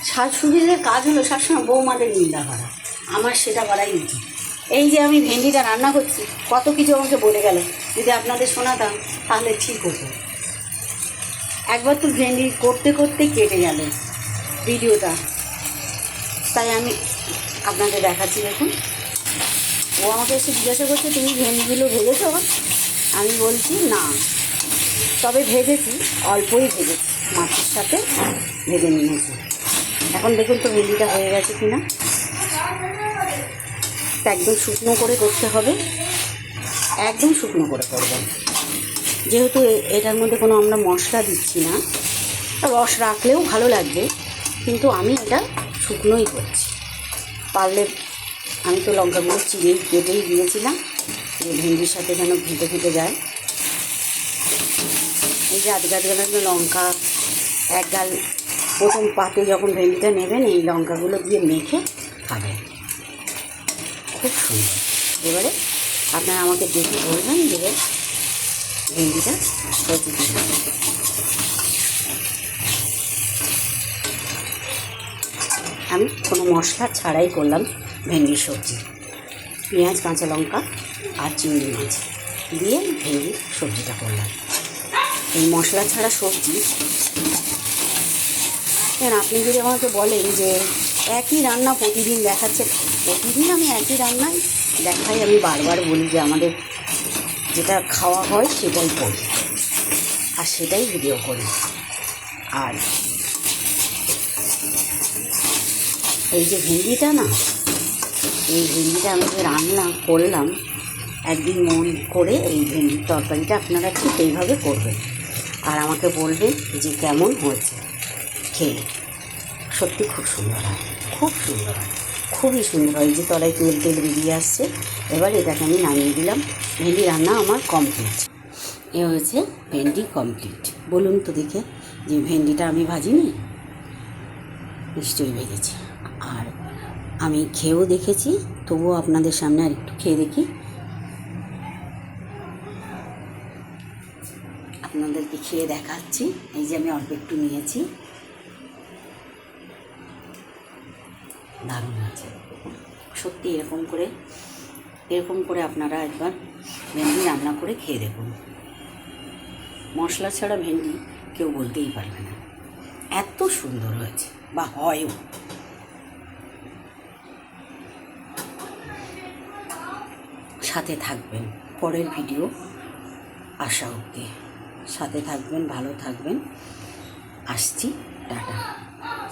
শাশুড়িদের কাজ হলো সবসময় বৌমাদের নিন্দা করা, আমার সেটা করাই উচিত। এই যে আমি ভেন্ডিটা রান্না করছি, কত কিছু আমাকে বলে গেল, যদি আপনাদের শোনাতাম তাহলে ঠিক হতো। একবার তো ভেন্ডি করতে করতে কেটে গেল ভিডিওটা, তাই আমি আপনাদের দেখাচ্ছি। দেখুন, ও আমাকে এসে জিজ্ঞাসা করছে তুমি ভেন্ডিগুলো ভেজেছো? আমি বলছি না, তবে ভেজেছি, অল্পই ভেজেছি, মাছের সাথে ভেজে নিয়েছি। এখন দেখুন তো ভেন্ডিটা হয়ে গেছে কিনা। একদম শুকনো করে করতে হবে, একদম শুকনো করে করবেন, যেহেতু এটার মধ্যে কোনো আমরা মশলা দিচ্ছি না। রস রাখলেও ভালো লাগবে, কিন্তু আমি এটা শুকনোই করছি। পারলে আমি তো লঙ্কাগুলো চিড়েই কেটেই দিয়েছিলাম, যে ভেন্ডির সাথে যেন ঘেঁটে ঘেঁটে যায়। এই যে আধগাল লঙ্কা, এক গাল প্রথম পাতে যখন ভেন্ডিটা নেবেন এই লঙ্কাগুলো দিয়ে মেখে খাবেন, খুব সুন্দর। এবারে আপনারা আমাকে দেখে বলবেন যে ভেন্ডিটা হয়েছে কিনা। আমি কোনো মশলা ছাড়াই করলাম ভেন্ডির সবজি, পেঁয়াজ, কাঁচা লঙ্কা আর চিংড়ি মাছ দিয়ে ভেন্ডির সবজিটা করলাম। এই মশলা ছাড়া সবজি, আপনি যদি আমাকে বলেন যে একই রান্না প্রতিদিন দেখাচ্ছে, প্রতিদিন আমি একই রান্নাই দেখাই। আমি বারবার বলি যে আমাদের যেটা খাওয়া হয় সেটাই করি আর সেটাই ভিডিও করি। আর এই যে ভেন্ডিটা না, এই ভেন্ডিটা আমি যে রান্না করলাম, একদিন মন করে এই ভেন্ডির তরকারিটা আপনারা ঠিক এইভাবে করবেন আর আমাকে বলবেন যে কেমন হয়েছে খেয়ে। সত্যি খুব সুন্দর হয়, খুব সুন্দর হয়, খুবই সুন্দর হয়। যে তলায় তেল তেল বেরিয়ে আসছে। এবার এটাকে আমি নামিয়ে দিলাম। ভেন্ডি রান্না আমার কমপ্লিট। এ হয়েছে ভেন্ডি কমপ্লিট। বলুন তো দেখে যে ভেন্ডিটা আমি ভাজিনি? নিশ্চয়ই ভেজেছি। আর আমি খেয়েও দেখেছি, তবুও আপনাদের সামনে আর একটু খেয়ে দেখি। আপনাদেরকে খেয়ে দেখাচ্ছি। এই যে আমি অল্প একটু নিয়েছি, দারুণ আছে সত্যি। এরকম করে আপনারা একবার ভেন্ডি রান্না করে খেয়ে দেখুন। মশলা ছাড়া ভেন্ডি কেউ বলতেই পারবে না, এত সুন্দর হয়েছে, বা হয়ও। সাথে থাকবেন, পরের ভিডিও আসা অবধি সাথে থাকবেন, ভালো থাকবেন। আসছি, টাটা।